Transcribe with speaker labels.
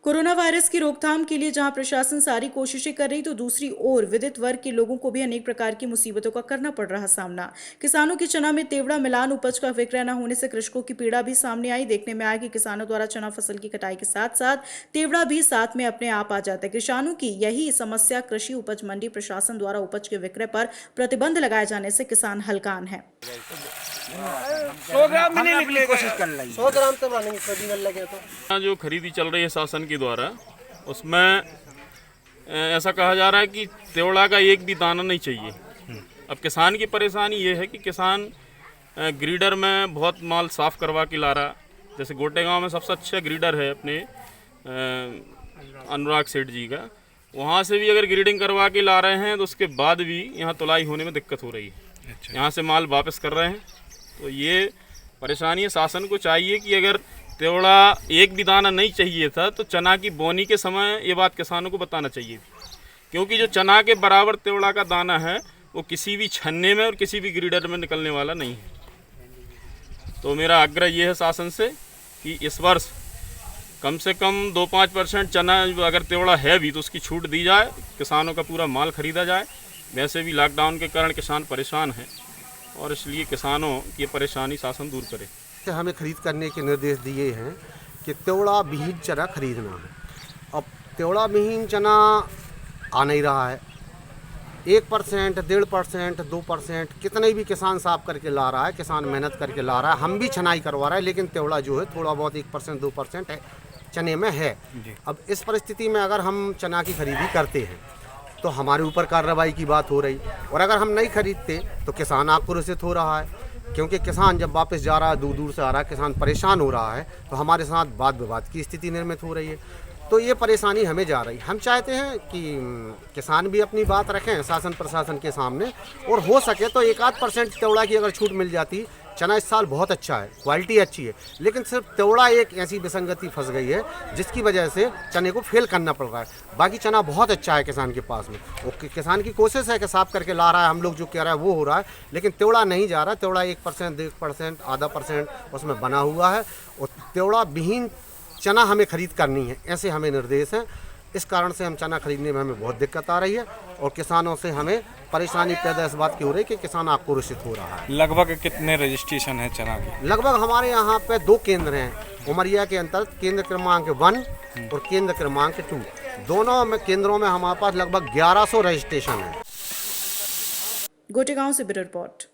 Speaker 1: Corona virus की रोकथाम के लिए जहां प्रशासन सारी कोशिशें कर रही, तो दूसरी ओर विदित वर्ग के लोगों को भी अनेक प्रकार की मुसीबतों का करना पड़ रहा सामना। किसानों की चना में तेवड़ा मिलान उपज का विक्रय न होने से कृषकों की पीड़ा भी सामने आई। देखने में आया कि किसानों द्वारा चना फसल की कटाई के साथ साथ तेवड़ा भी साथ में अपने आप आ जाता है। किसानों की यही समस्या कृषि उपज मंडी प्रशासन द्वारा उपज के विक्रय पर प्रतिबंध लगाए जाने से किसान हलकान है।
Speaker 2: 100 ग्राम भी नहीं निकलेगा। कोशिश कर रही 100 ग्राम तो नहीं कभी नहीं लगे। तो
Speaker 3: जो खरीदी चल रही है शासन के द्वारा, उसमें ऐसा कहा जा रहा है कि तेवड़ा का एक भी दाना नहीं चाहिए। अब किसान की परेशानी ये है कि किसान ग्रीडर में बहुत माल साफ करवा के ला रहा। जैसे गोटे गांव में सबसे अच्छा ग्रीडर है अपने अनुराग सेठ जी का, वहाँ से भी अगर ग्रीडिंग करवा के ला रहे हैं तो उसके बाद भी यहाँ तुलाई होने में दिक्कत हो रही है। यहाँ से माल वापस कर रहे हैं, तो ये परेशानी है। शासन को चाहिए कि अगर तेवड़ा एक भी दाना नहीं चाहिए था तो चना की बोनी के समय ये बात किसानों को बताना चाहिए थी, क्योंकि जो चना के बराबर तेवड़ा का दाना है वो किसी भी छन्ने में और किसी भी ग्रीडर में निकलने वाला नहीं है। तो मेरा आग्रह ये है शासन से कि इस वर्ष कम से कम 2-5% चना अगर तेवड़ा है भी तो उसकी छूट दी जाए, किसानों का पूरा माल खरीदा जाए। वैसे भी लॉकडाउन के कारण किसान परेशान हैं और इसलिए किसानों की परेशानी शासन दूर करे।
Speaker 4: हमें खरीद करने के निर्देश दिए हैं कि तेवड़ा विहीन चना खरीदना है। अब तेवड़ा विहीन चना आ नहीं रहा है। 1%, 1.5%, 2% कितने भी किसान साफ करके ला रहा है, किसान मेहनत करके ला रहा है, हम भी छनाई करवा रहा है, लेकिन तेवड़ा जो है थोड़ा बहुत 1%, 2% है, चने में है। अब इस परिस्थिति में अगर हम चना की खरीदी करते हैं तो हमारे ऊपर कार्रवाई की बात हो रही, और अगर हम नहीं खरीदते तो किसान आक्रोशित हो रहा है, क्योंकि किसान जब वापस जा रहा है, दूर दूर से आ रहा है, किसान परेशान हो रहा है, तो हमारे साथ वाद विवाद की स्थिति निर्मित हो रही है। तो ये परेशानी हमें जा रही। हम चाहते हैं कि किसान भी अपनी बात रखें शासन प्रशासन के सामने, और हो सके तो 1-8% तेवड़ा की अगर छूट मिल जाती। चना इस साल बहुत अच्छा है, क्वालिटी अच्छी है, लेकिन सिर्फ तेवड़ा एक ऐसी विसंगति फंस गई है जिसकी वजह से चने को फेल करना पड़ रहा है। बाकी चना बहुत अच्छा है किसान के पास में, और किसान की कोशिश है कि साफ करके ला रहा है, हम लोग जो कह रहा है वो हो रहा है, लेकिन तेवड़ा नहीं जा रहा। तेवड़ा 1%, 1%, आधा % उसमें बना हुआ है, और तेवड़ा विहीन चना हमें खरीद करनी है, ऐसे हमें निर्देश हैं। इस कारण से हम चना खरीदने में हमें बहुत दिक्कत आ रही है, और किसानों से हमें परेशानी पैदा इस बात की हो रही है कि किसान आक्रोशित हो रहा है।
Speaker 5: लगभग कितने रजिस्ट्रेशन है चना के?
Speaker 4: लगभग हमारे यहाँ पे 2 केंद्र हैं उमरिया के अंतर्गत, केंद्र क्रमांक 1 और केंद्र क्रमांक 2। दोनों में केंद्रों में हमारे पास लगभग 1100 रजिस्ट्रेशन है।
Speaker 1: गोटेगांव से ब्यूरो रिपोर्ट।